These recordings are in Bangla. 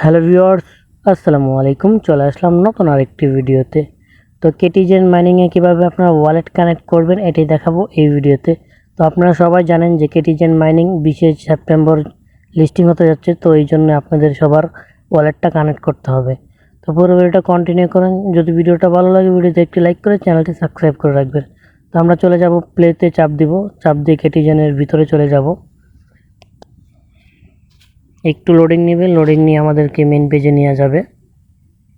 হ্যালো ভিউয়ার্স, আসসালামু আলাইকুম। চলে আসলাম নতুন আরেকটি ভিডিওতে। তো কেটিজেন মাইনিংয়ে কীভাবে আপনারা ওয়ালেট কানেক্ট করবেন এটি দেখাবো এই ভিডিওতে। তো আপনারা সবাই জানেন যে কেটিজেন মাইনিং 20 সেপ্টেম্বর লিস্টিং হতে যাচ্ছে, তো এই জন্য আপনাদের সবার ওয়ালেটটা কানেক্ট করতে হবে। তো পুরো ভিডিওটা কন্টিনিউ করেন। যদি ভিডিওটা ভালো লাগে ভিডিওতে একটি লাইক করে চ্যানেলটি সাবস্ক্রাইব করে রাখবেন। তো আমরা চলে যাব প্লেতে, চাপ দিব, চাপ দিয়ে কেটিজেনের ভিতরে চলে যাব। একটু লোডিং নেবে, লোডিং নিয়ে আমাদেরকে মেন পেজে নিয়ে যাবে।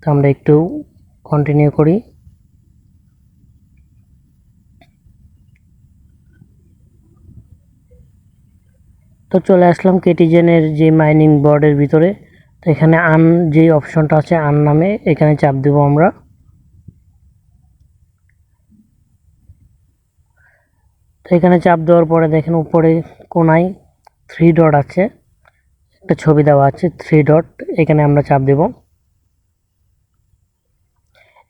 তো আমরা একটু কন্টিনিউ করি। তো চলে আসলাম কেটিজেনের যে মাইনিং বোর্ডের ভিতরে। তো এখানে আন যে অপশনটা আছে আন নামে, এখানে চাপ দেব আমরা। তো এখানে চাপ দেওয়ার পরে দেখেন উপরে কোনায় 3 ডট আছে, একটা ছবি দেওয়া আছে 3 ডট, এখানে আমরা চাপ দেব।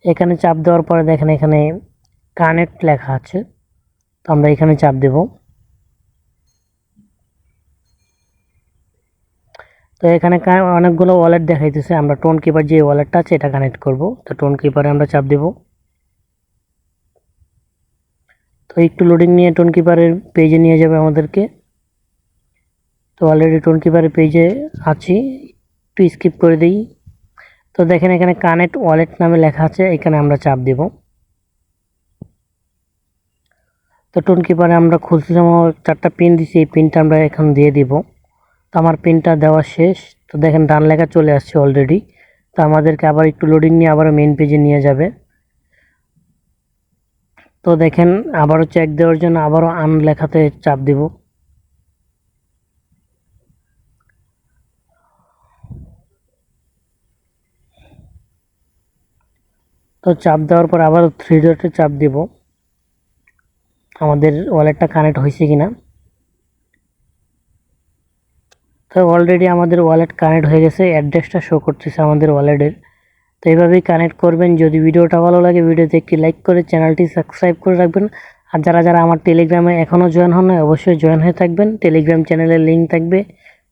এখানে চাপ দেওয়ার পরে দেখেন এখানে কানেক্ট লেখা আছে, তো আমরা এখানে চাপ দেব। তো এখানে অনেকগুলো ওয়ালেট দেখাইতেছে, আমরা টোন কিপার যে ওয়ালেটটা আছে এটা কানেক্ট করব। তো টোন কিপারে আমরা চাপ দেব। তো একটু লোডিং নিয়ে টোন কিপারের পেজে নিয়ে যাবে আমাদেরকে। তো অলরেডি টোন কিপারের পেজে আছি, একটু স্কিপ করে দিই। তো দেখেন এখানে কানেক্ট ওয়ালেট নামে লেখা আছে, এখানে আমরা চাপ দেব। তো টোন কিপারে আমরা খুলতে সময় 4টা পিন দিছি, এই পিনটা আমরা এখন দিয়ে দিব। তো আমার পিনটা দেওয়া শেষ। তো দেখেন ডান লেখা চলে আসছে অলরেডি। তো আমাদেরকে আবার একটু লোডিং নিয়ে আবার মেন পেজে নিয়ে যাবে। তো দেখেন আবারও চেক দেওয়ার জন্য আবারও আন লেখাতে চাপ দিব। তো চাপ দেওয়ার পর আবারও 3 ডটে চাপ দিব, আমাদের ওয়ালেটটা কানেক্ট হয়েছে কিনা। তো অলরেডি আমাদের ওয়ালেট কানেক্ট হয়ে গেছে, অ্যাড্রেসটা শো করতেছে আমাদের ওয়ালেটের। তো এইভাবেই কানেক্ট করবেন। যদি ভিডিওটা ভালো লাগে ভিডিওতে একটি লাইক করে চ্যানেলটি সাবস্ক্রাইব করে রাখবেন। আর যারা যারা আমার টেলিগ্রামে এখনও জয়েন হন নাই অবশ্যই জয়েন হয়ে থাকবেন। টেলিগ্রাম চ্যানেলের লিঙ্ক থাকবে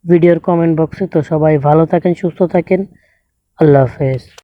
ভিডিওর কমেন্ট বক্সে। তো সবাই ভালো থাকেন, সুস্থ থাকেন, আল্লাহ হাফেজ।